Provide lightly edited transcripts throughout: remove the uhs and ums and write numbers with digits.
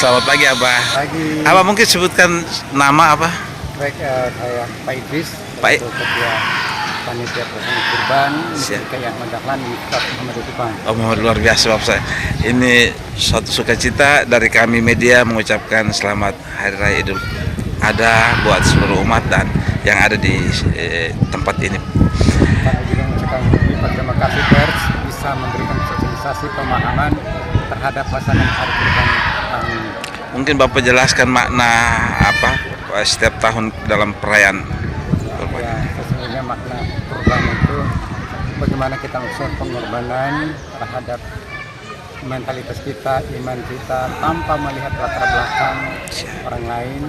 Selamat pagi Abah. Pagi. Abah mungkin sebutkan nama apa? Baik, saya Pak Idris, Pak. Ketua Panitia Pelaksana Kurban Siap. Kayak Dahlan di Kota Muhammad Kupang. Oh, luar biasa Bapak saya. Ini suatu sukacita dari kami media mengucapkan selamat Hari Raya Idul Adha buat seluruh umat dan yang ada di tempat ini. Kami juga mengucapkan terima kasih pers bisa memberikan sosialisasi pemahaman terhadap pelaksanaan Hari Kurban tahun ini. Mungkin Bapak jelaskan makna apa setiap tahun dalam perayaan kurban. Ya, sesungguhnya makna kurban itu bagaimana kita melakukan pengorbanan terhadap mentalitas kita, iman kita tanpa melihat latar belakang orang lain,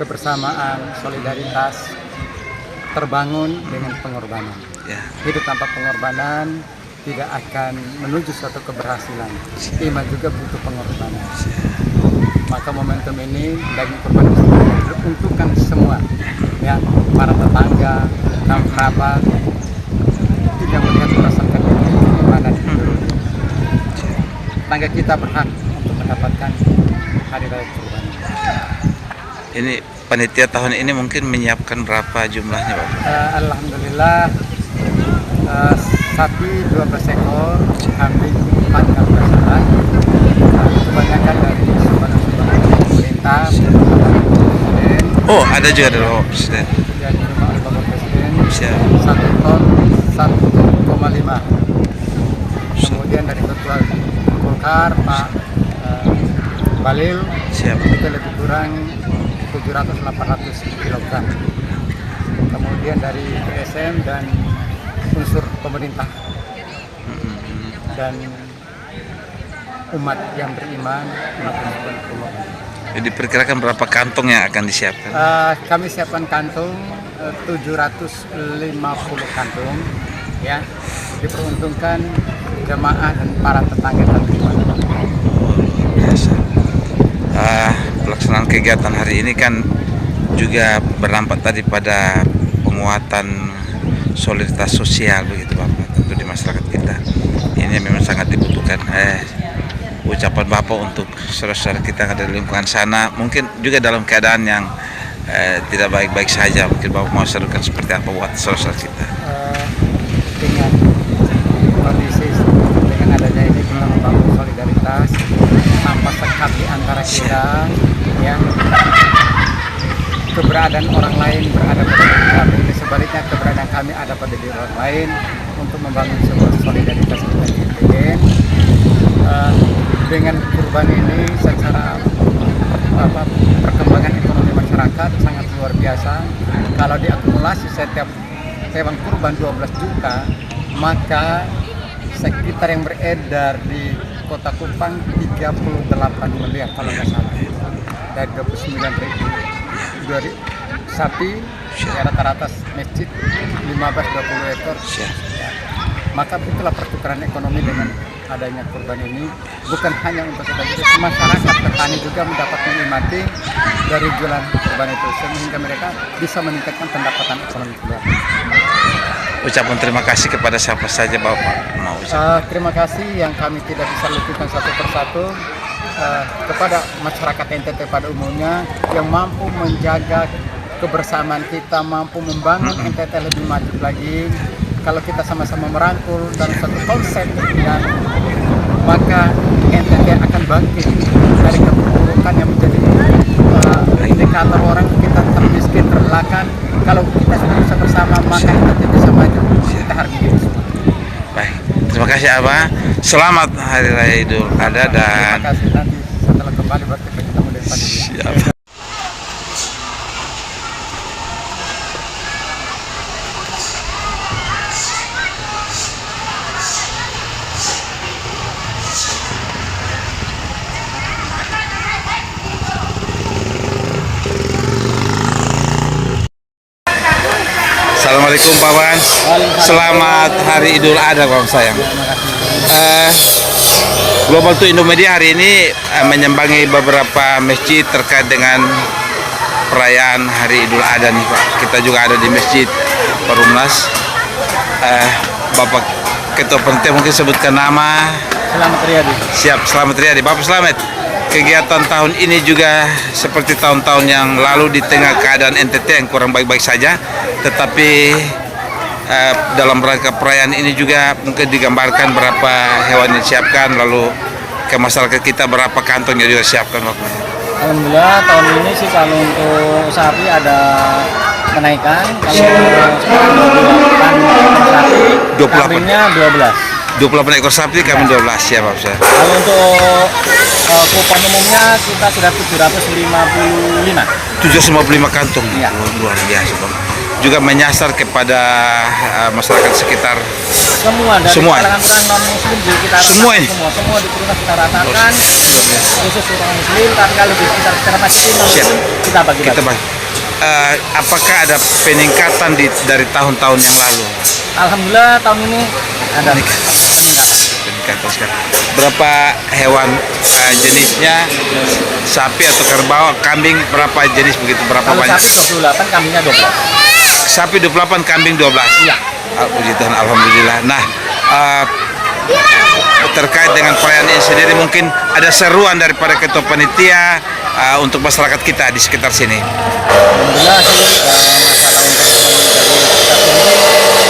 kebersamaan, solidaritas terbangun dengan pengorbanan. Ya. Hidup tanpa pengorbanan tidak akan menuju suatu keberhasilan. Iman juga butuh pengorbanan. Maka momentum ini daging kurban diperuntukkan semua, ya, para tetangga, kaum kerabat, tidak melihat berdasarkan keimanan. Tetangga kita berhak untuk mendapatkan hari raya kurban. Ini panitia tahun ini mungkin menyiapkan berapa jumlahnya Pak? Alhamdulillah, sapi 12 ekor, kambing 14 ekor. Kebanyakan dari sumbangan pemerintah, presiden. Oh, ada juga dari Bapak Presiden. Yang diterima oleh Bapak Presiden, Siap. 1 ton 1,5. Kemudian dari Ketua Golkar Pak Balil, Siap. itu lebih kurang 700-800 kg. Kemudian dari PSM dan unsur pemerintah dan umat yang beriman melakukan kurban. Jadi diperkirakan berapa kantong yang akan disiapkan? Kami siapkan kantung 750 kantung, ya, diperuntukkan jemaah dan para tetangga dan teman. Biasa. Pelaksanaan kegiatan hari ini kan juga berdampak tadi pada penguatan solidaritas sosial begitu Bapak, tentu di masyarakat kita. Ini memang sangat dibutuhkan. Ucapan Bapak untuk saudara-saudara kita yang ada di lingkungan sana, mungkin juga dalam keadaan yang tidak baik-baik saja, mungkin Bapak mau serukan seperti apa buat saudara-saudara kita? Dengan kondisi dengan adanya ini kita membangun solidaritas tanpa sekat di antara kita, ya. Keberadaan orang lain berada pada diri kami, sebaliknya keberadaan kami ada pada diri orang lain untuk membangun sebuah solidaritas kita di IPN. Dengan kurban ini secara perkembangan ekonomi masyarakat sangat luar biasa. Kalau diakumulasi setiap hewan kurban 12 juta, maka sekitar yang beredar di Kota Kupang 38 miliar kalau nggak salah, dari 29.000 dari sapi, ya, rata-rata masjid 15-20 ekor. Ya. Maka itulah pertukaran ekonomi dengan adanya kurban ini, bukan hanya untuk kita, masyarakat petani juga mendapat menikmati dari jualan kurban itu, sehingga mereka bisa meningkatkan pendapatan ekonomi keluarga. Ucapan terima kasih kepada siapa saja Bapak mau ucapkan? Terima kasih yang kami tidak bisa luputkan satu persatu, kepada masyarakat NTT pada umumnya yang mampu menjaga kebersamaan kita, mampu membangun NTT lebih maju lagi. Kalau kita sama-sama merangkul dalam satu konsep, ya, maka NTT akan bangkit dari keburukan yang menjadi indikator orang kita termiskin, terelakkan. Kalau kita sudah bisa bersama, maka NTT bisa maju. Kita hargai itu semua. Baik, terima kasih Abah. Selamat Hari Raya Idul Adha dan Terima kasih, nanti setelah kembali buat kita ketemu di depan. siap. Assalamualaikum Pak Wan. Selamat Hari Idul Adha Pak sayang. Global to Indomedia hari ini menyambangi beberapa masjid terkait dengan perayaan Hari Idul Adha nih Pak. Kita juga ada di Masjid Perumnas. Bapak Ketua Panitia mungkin sebutkan nama Selamat Riyadi. Siap, selamat Riyadi. Bapak selamat. Kegiatan tahun ini juga seperti tahun-tahun yang lalu di tengah keadaan NTT yang kurang baik-baik saja, tetapi dalam rangka perayaan ini juga mungkin digambarkan berapa hewan yang disiapkan, lalu ke masyarakat kita berapa kantong yang juga disiapkan, Bapak. Alhamdulillah tahun ini sih kalau untuk sapi ada kenaikan. Kalau sekarang 28 sapi, 28. kambingnya 12. 28 ekor sapi, kami 12 ya, Bapak. Kalau untuk kupon umumnya kita sudah 755. 755 kantong. Iya. Luar biasa, Bapak. Juga menyasar kepada masyarakat sekitar. Semua dari Semua. kalangan orang non muslim juga kita Semua ratakan, ini? semua di Purna kita ratakan, khusus orang muslim, tapi kalau di sekitar masjid non Siap. muslim kita bagi-bagi. Kita bagi. Apakah ada peningkatan dari tahun-tahun yang lalu? Alhamdulillah tahun ini ada Peningkatan. peningkatan. Peningkatan sekali. Berapa hewan jenisnya? Sapi atau kerbau, kambing berapa jenis begitu? Berapa Kalau banyak? sapi 28, kambingnya 12. Sapi 28, kambing 12. Iya. Puji Tuhan, alhamdulillah. Nah, terkait dengan perayaan ini sendiri mungkin ada seruan daripada ketua panitia untuk masyarakat kita di sekitar sini. Alhamdulillah sih masalah untuk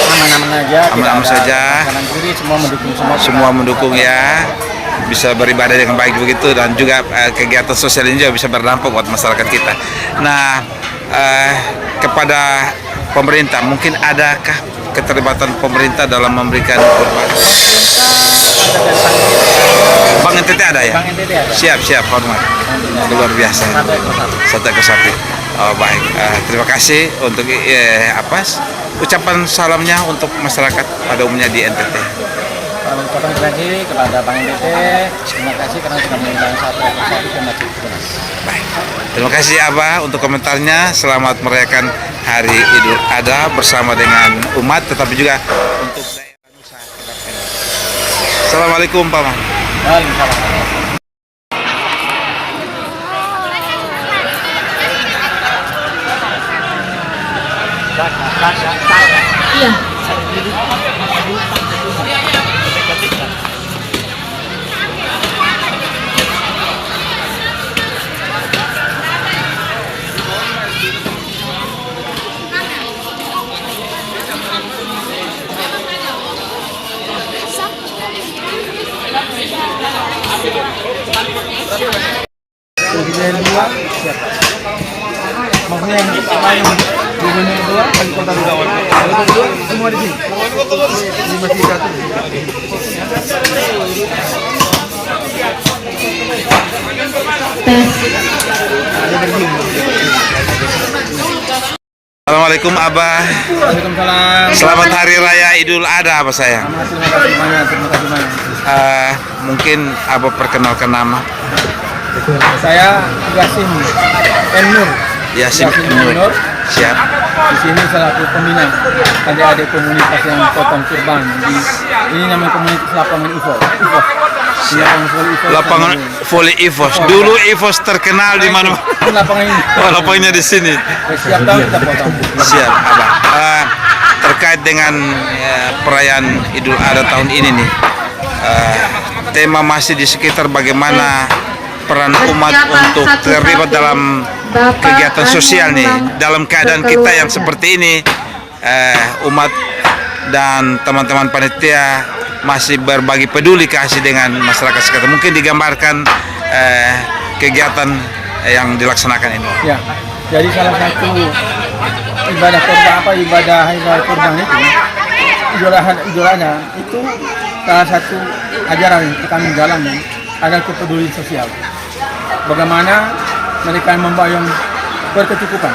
aman-aman aja. Aman-aman tidak ada saja. kanan kiri semua mendukung semua. Semua mendukung ya, bisa beribadah dengan baik begitu, dan juga kegiatan sosial ini juga bisa berdampak buat masyarakat kita. Nah, kepada pemerintah mungkin adakah keterlibatan pemerintah dalam memberikan kurban? Bang NTT ada ya? Bang NTT ada. Siap, hormat. Luar biasa. Satu ekor sapi. Satu ekor sapi. Oh, baik. Terima kasih untuk ucapan salamnya untuk masyarakat pada umumnya di NTT. Kalau ucapan terima kasih kepada Bang NTT, terima kasih karena sudah mengundang satu ekor sapi ke Masjid Tunas. Baik. Terima kasih Abah untuk komentarnya. Selamat merayakan Hari Idul Adha bersama dengan umat, tetapi juga untuk daerah Nusa Tenggara Timur. Assalamualaikum, Pak Man. Waalaikumsalam. Iya. Presiden dua siapa? Maksudnya yang lain gubernur dua, wali kota dua, semua di sini. Di masjid satu. Tes. Ada berguna. Assalamualaikum Abah. Waalaikumsalam. Selamat Hari Raya Idul Adha, Abah sayang. Terima kasih banyak, terima kasih banyak. Mungkin Abah perkenalkan nama. Saya Yasin Nur. Yasin Nur. Siap. Di sini selaku pembina adik-adik komunitas yang potong kurban ini namanya komunitas lapangan IFOS. Lapangan voli IFOS. Dulu IFOS terkenal di mana? Lapangan ini. Oh, lapangannya di sini. Setiap tahun kita potong. Siap, Abah. Terkait dengan perayaan Idul Adha tahun ini nih, tema masih di sekitar bagaimana peran umat untuk terlibat dalam kegiatan sosial nih dalam keadaan kita yang seperti ini. Umat dan teman-teman panitia masih berbagi peduli kasih dengan masyarakat sekitar. Mungkin digambarkan kegiatan yang dilaksanakan ini. Ya, jadi salah satu ibadah kurban ibadah kurban itu idolanya itu salah satu ajaran yang kami jalani adalah kepedulian sosial. Bagaimana mereka yang membayang berkecukupan,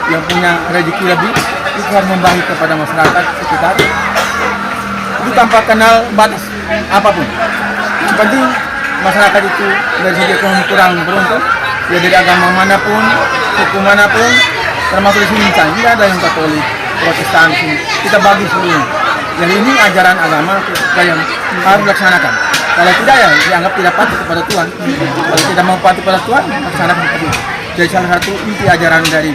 yang punya rezeki lebih, itu harus membagi kepada masyarakat sekitar. Itu tanpa kenal batas apapun. Yang penting masyarakat itu dari segi ekonomi kurang beruntung, ya dari agama manapun, suku manapun, termasuk di sini misalnya tidak ada yang Katolik, Protestan, kita bagi seluruhnya. Jadi ini ajaran agama kita yang harus dilaksanakan. Kalau tidak ya dianggap tidak patuh kepada Tuhan. Kalau tidak mau patuh kepada Tuhan, laksanakan seperti itu. Jadi salah satu inti ajaran dari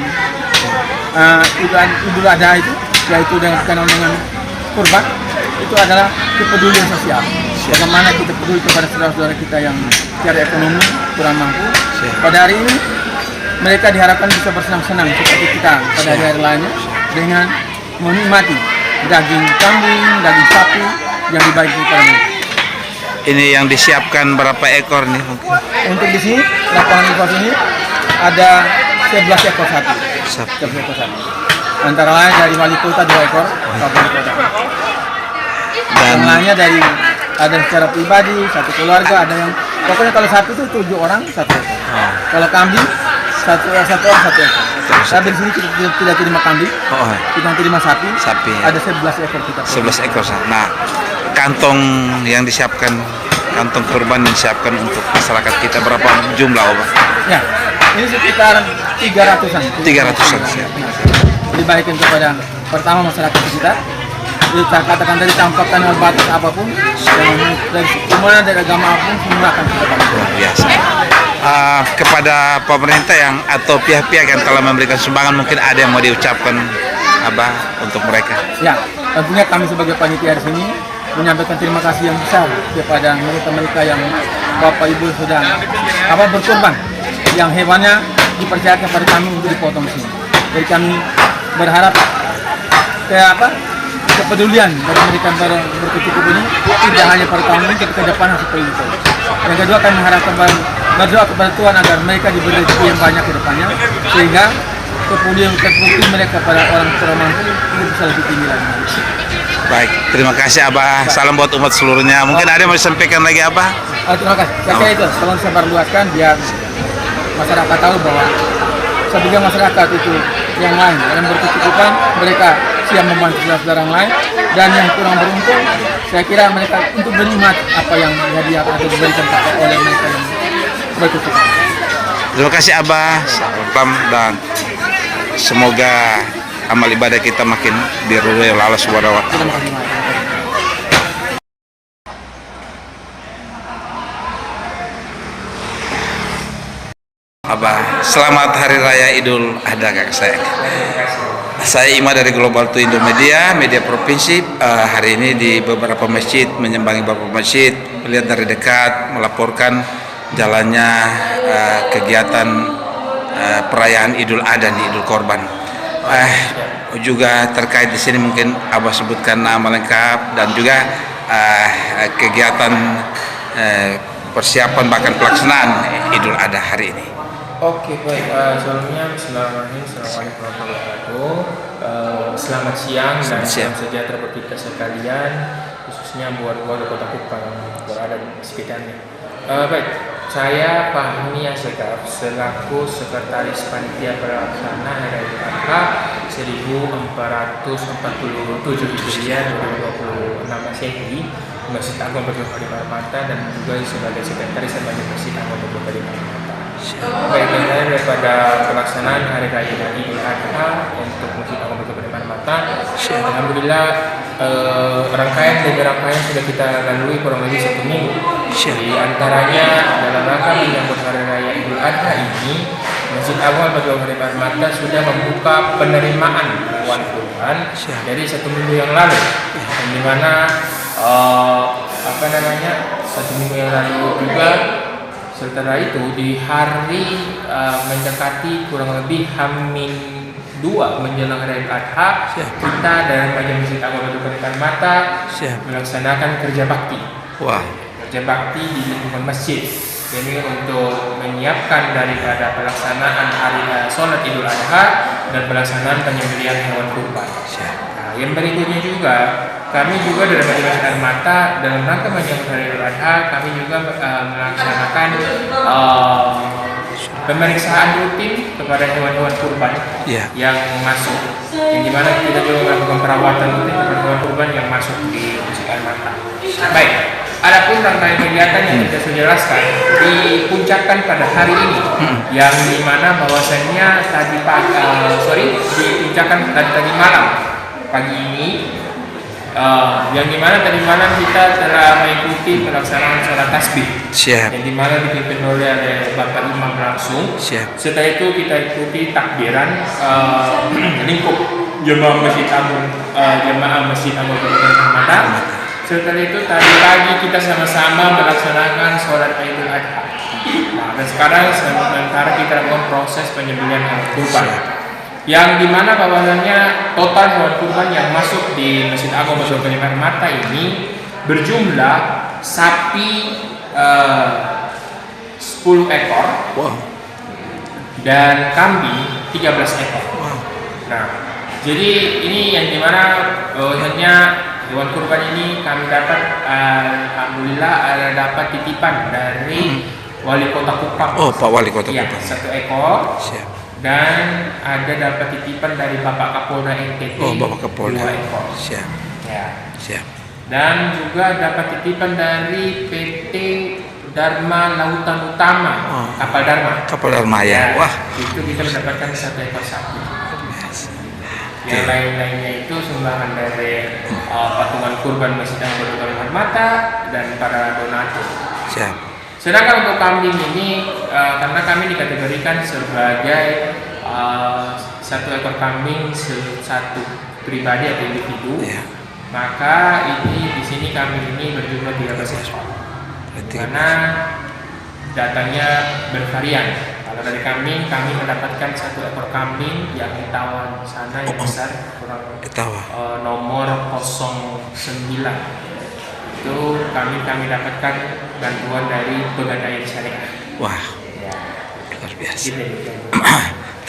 Idul Adha itu, yaitu dengan dikenal dengan kurban, itu adalah kepedulian sosial. bagaimana kita peduli kepada saudara-saudara kita yang secara ekonomi kurang mampu. Siap. Pada hari ini mereka diharapkan bisa bersenang-senang seperti kita pada hari-hari lainnya dengan menikmati daging kambing, daging sapi yang dibagi kepada mereka. Ini yang disiapkan berapa ekor nih mungkin? Untuk di sini lapangan infos ini ada 11 ekor sapi. Sapi. 11 ekor sapi. Antara lain dari wali kota 2 ekor, Pak Wali Kota. Yang lainnya dari ada secara pribadi, satu keluarga, ada yang pokoknya kalau sapi itu 7 orang 1 ekor. Kalau kambing satu orang 1 ekor. Tapi di sini kita tidak terima kambing, kita terima sapi. Sapi. Ya. Ada 11 ekor kita. 11 ekor. Nah, kantong yang disiapkan, kantong kurban yang disiapkan untuk masyarakat kita berapa jumlah, Pak? Ya, ini sekitar 300-an. 300-an. Siap. Dibagikan kepada pertama masyarakat kita. Kita katakan tadi tanpa kenal batas apapun, dari mana dari agama apapun, semua akan kita bantu. Luar biasa. Kepada pemerintah yang atau pihak-pihak yang telah memberikan sumbangan, mungkin ada yang mau diucapkan Abah untuk mereka? Ya, tentunya kami sebagai panitia di sini menyampaikan terima kasih yang besar kepada mereka yang Bapak Ibu sudah berkorban, yang hewannya dipercayakan kepada kami untuk dipotong di sini. Jadi kami berharap kepedulian dari mereka berkucukup ini tidak hanya pada tahun ini, tapi ke depan harus seperti itu. Yang kedua, kami mengharapkan berdoa kepada Tuhan agar mereka diberi rezeki yang banyak ke depannya, sehingga kepedulian mereka pada orang kurang mampu itu bisa lebih tinggi lagi. Baik, terima kasih Abah. Salam buat umat seluruhnya. Mungkin ada yang mau disampaikan lagi Abah? Terima kasih. Saya itu tolong sebarluaskan biar masyarakat tahu bahwa sebagai masyarakat itu yang lain yang berkecukupan, mereka siap membantu saudara yang lain, dan yang kurang beruntung saya kira mereka untuk bernikmat apa yang hadiah atau diberikan oleh mereka yang berkecukupan. Terima kasih Abah. Salam dan semoga amal ibadah kita makin diridhoi oleh Allah Subhanahu wa taala. Abah, selamat Hari Raya Idul Adha kakak saya. Saya Ima dari Global to Indomedia, media provinsi. Hari ini di beberapa masjid, menyambangi beberapa masjid, melihat dari dekat, melaporkan jalannya kegiatan perayaan Idul Adha di Idul Korban. Juga terkait di sini mungkin Abah sebutkan nama lengkap dan juga kegiatan persiapan bahkan pelaksanaan Idul Adha hari ini. Oke, baik. Sebelumnya Bismillahirrahmanirrahim. Assalamualaikum warahmatullahi wabarakatuh. Selamat siang dan salam sejahtera buat kita sekalian, khususnya buat warga Kota Kupang yang berada di sekitarnya. Baik, saya Fahmi Asegaf selaku Sekretaris Panitia Pelaksana Hari Raya Adha 1447 Hijriah 2026 Masehi Masjid Agung Bendul Karim Armata, dan juga sebagai Sekretaris sebagai Masjid Agung Bendul Karim Armata. Baik, daripada pelaksanaan Hari Raya Idul Adha untuk Masjid Agung Bendul Karim Armata, alhamdulillah rangkaian demi rangkaian sudah kita lalui kurang lebih 1 minggu. Di antaranya dalam rangka menyambut Hari Raya Idul Adha ini, Masjid Agung Bendul Karim Armata sudah membuka penerimaan hewan kurban dari 1 minggu yang lalu, di mana 1 minggu yang lalu juga. Setelah itu di hari mendekati kurang lebih H-2 menjelang Hari Adha, kita dalam Majelis Masjid Agung Bendul Karim Armata melaksanakan kerja bakti. Kerja bakti di lingkungan masjid. Ini untuk menyiapkan daripada pelaksanaan hari sholat Idul Adha dan pelaksanaan penyembelihan hewan kurban. Yang berikutnya juga, kami juga dari Majelis Masjid Armata dalam rangka menyambut Hari Idul Adha, kami juga melaksanakan pemeriksaan rutin kepada hewan-hewan kurban yang masuk, yang dimana kita juga melakukan perawatan rutin kepada hewan kurban yang masuk di Masjid Armata. Baik, adapun rangkaian kegiatan yang kita sudah jelaskan dipuncakkan pada hari ini, yang dimana bahwasannya dipuncakkan tadi malam pagi ini, yang dimana tadi malam kita telah mengikuti pelaksanaan sholat tasbih, yang dimana dipimpin oleh Bapak Imam langsung. Setelah itu kita ikuti takbiran lingkup jemaah Masjid Agung Bendul Karim Armata. Setelah itu tadi pagi kita sama-sama melaksanakan sholat Idul Adha. Nah, dan sekarang sementara kita lakukan proses penyembelihan hewan kurban. Yang dimana bahwasannya total hewan kurban yang masuk di Masjid Agung Masjid Penyebar Mata ini berjumlah sapi 10 ekor dan kambing 13 ekor. Nah, jadi ini yang dimana bahwasannya hewan kurban ini kami dapat, alhamdulillah ada dapat titipan dari Wali Kota Kupang. Oh, Pak Wali Kota Iya, Kupang. 1 ekor. Siap. Dan ada dapat titipan dari Bapak Kapolda NTT. Oh, Bapak Kapolda. 2 ekor. Siap. Ya. Siap. Dan juga dapat titipan dari PT Dharma Lautan Utama, Kapal Dharma. Kapal Dharma ya. Wah. Itu kita mendapatkan 1 ekor sapi. Yang lain-lainnya itu sumbangan dari patungan kurban Masjid Agung Masjid Mata dan para donatur. Siap. Sedangkan untuk kambing ini karena kami dikategorikan sebagai 1 ekor kambing satu pribadi atau individu, maka ini di sini kambing ini berjumlah 13 ekor. Karena datanya bervarian. Kalau dari kambing, kami mendapatkan 1 ekor kambing yang di Tawan sana yang besar, kurang nomor 09. Itu kami dapatkan bantuan dari Pegadaian Syariah. Wah, luar biasa.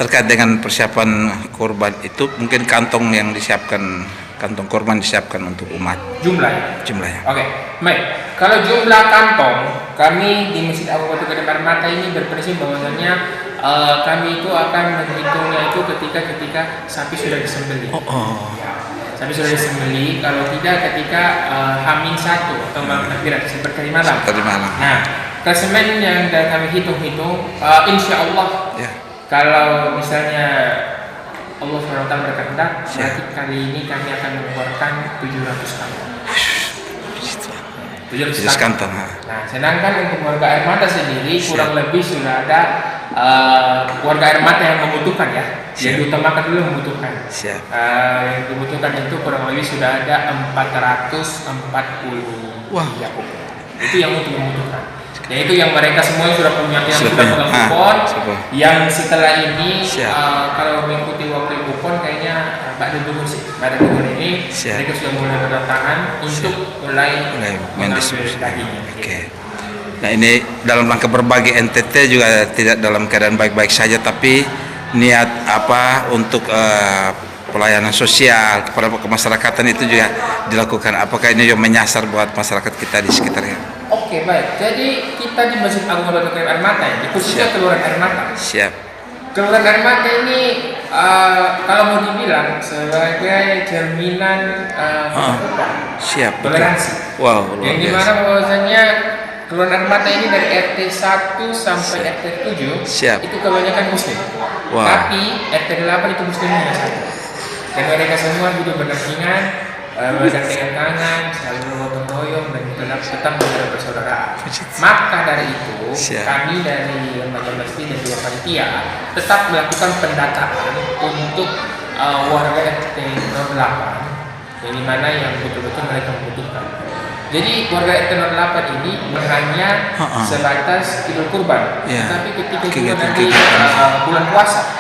Terkait dengan persiapan kurban itu, mungkin kantong yang disiapkan, kantong kurban disiapkan untuk umat. Jumlahnya. Oke, baik. Kalau jumlah kantong, kami di Masjid Agung Batu Gede Mata ini berprinsip bahwasanya kami itu akan menghitungnya itu ketika sapi sudah disembelih. Sapi sudah disembelih, kalau tidak ketika H-1 atau malam takbiran seperti malam. Nah, klasemen yang kami hitung-hitung, insya Allah kalau misalnya Allah SWT berkehendak, berarti kali ini kami akan mengeluarkan 700 kantong. 700 kantong. Nah, sedangkan untuk warga air mata sendiri kurang lebih sudah ada warga air mata yang membutuhkan ya. Yang diutamakan dulu membutuhkan. Yang dibutuhkan itu kurang lebih sudah ada 440. Wah. Itu yang untuk membutuhkan. Dan itu yang mereka semua sudah punya, yang sudah pegang kupon. Yang setelah ini kalau mengikuti waktu kupon kayaknya Badan Dugun ini mereka sudah mulai berdatangan untuk mulai mengambil dagingnya. Nah, ini dalam rangka berbagi, NTT juga tidak dalam keadaan baik-baik saja, tapi niat apa untuk pelayanan sosial kepada kemasyarakatan itu juga dilakukan. Apakah ini juga menyasar buat masyarakat kita di sekitarnya? Oke, baik. Jadi kita di Masjid Agung Batu Gede Air Mata ini khususnya Kelurahan Air Mata. Kelurahan Air Mata ini kalau mau dibilang sebagai cerminan toleransi. Wow. Yang dimana bahwasanya Kelurahan Air Mata ini dari RT 1 sampai RT 7 itu kebanyakan Muslim. Tapi RT 8 itu Muslimnya satu. Dan mereka semua hidup berdampingan, bergandengan tangan, saling gotong royong dan tetap menjadi persaudaraan. Maka dari itu kami dari lembaga masjid dan juga panitia tetap melakukan pendataan untuk warga RT 08 yang dimana yang betul-betul mereka membutuhkan. Jadi warga RT 08 ini hanya sebatas Idul Kurban, tapi ketika juga nanti bulan puasa,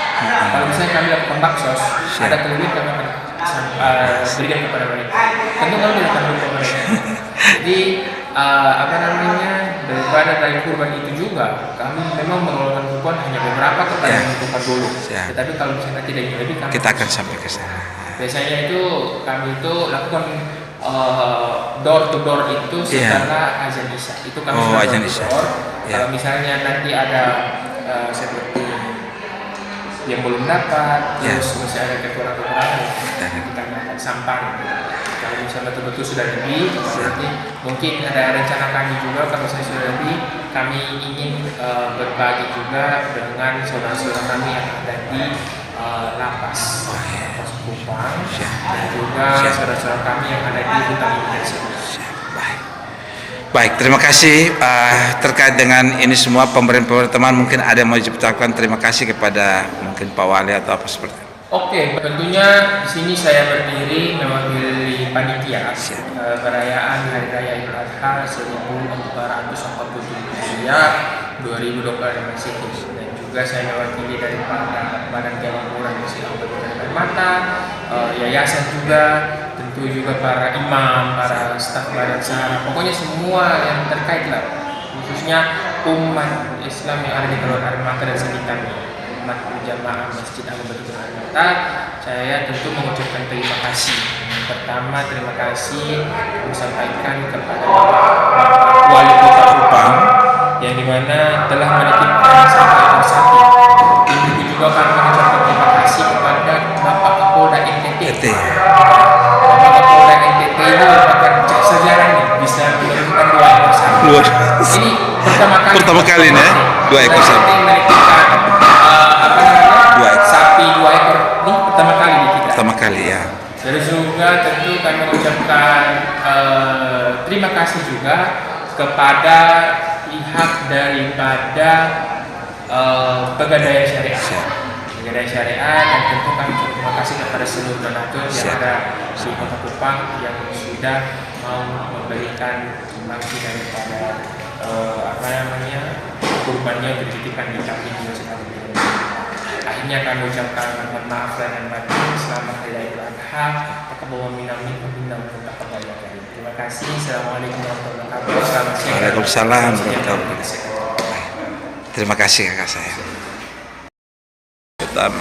kalau misalnya kami lakukan baksos, ada kelebihan kami akan berikan kepada mereka. Tentu kami tidak akan berikan kepada mereka. Jadi daripada dari kurban itu juga kami memang mengeluarkan kupon hanya beberapa kepada yang membutuhkan dulu. Tetapi kalau misalnya tidak ingin lebih, kita akan sampai ke sana. Biasanya itu kami itu lakukan door to door itu setelah azan isya. Itu kami sudah door to door. Kalau misalnya nanti ada seperti yang belum dapat, terus masih ada kekurangan-kekurangan, kita akan sampai. Kalau misalnya betul-betul sudah lebih, berarti mungkin ada rencana kami juga. Kalau saya sudah lebih, kami ingin berbagi juga dengan saudara-saudara kami yang ada di lapas Kupang dan juga saudara-saudara kami yang ada di hutan Indonesia. Baik, terima kasih. Terkait dengan ini semua pemberian teman mungkin ada yang mau diucapkan terima kasih kepada mungkin Pak Wali atau apa seperti itu. Oke, tentunya di sini saya berdiri mewakili panitia perayaan Hari Raya Idul Adha 1447 Hijriah 2024 Masehi, dan juga saya mewakili dari Badan Kemakmuran Muslim Kabupaten Mata, yayasan juga, tentu juga para imam, para staf badan sara, pokoknya semua yang terkait lah, khususnya umat Islam yang ada di Kabupaten Mata dan sekitarnya, umat jamaah Masjid Al-Baitul Mata. Saya tentu mengucapkan terima kasih. Yang pertama, terima kasih kami sampaikan kepada Bapak Wali Kota Kupang yang dimana telah menitipkan satu ekor sapi. Ini juga kami mengucapkan terima kasih kepada Bapak Kapolda NTT. Bapak Kapolda NTT ini merupakan sejarah nih, bisa menurunkan 2 ekor sapi. Ini pertama kali nih ya, 2 ekor sapi. Sapi 2 ekor ini pertama kali di kita. Pertama kali ya. Terus juga tentu kami mengucapkan terima kasih juga kepada pihak daripada Pegadaian Syariah. Pegadaian Syariah, dan tentu kami terima kasih kepada seluruh donatur yang ada di Kota Kupang yang sudah mau memberikan sumbangsi daripada kurbannya untuk dititipkan di kami di Masjid Al-Baitul. Akhirnya kami ucapkan mohon maaf dan batin, selamat Hari Raya Idul Adha, taqabbal minna wa taqabbal minkum. Terima kasih. Assalamualaikum warahmatullahi wabarakatuh. Selamat siang. Waalaikumsalam warahmatullahi wabarakatuh. Terima kasih kakak saya. Pertama.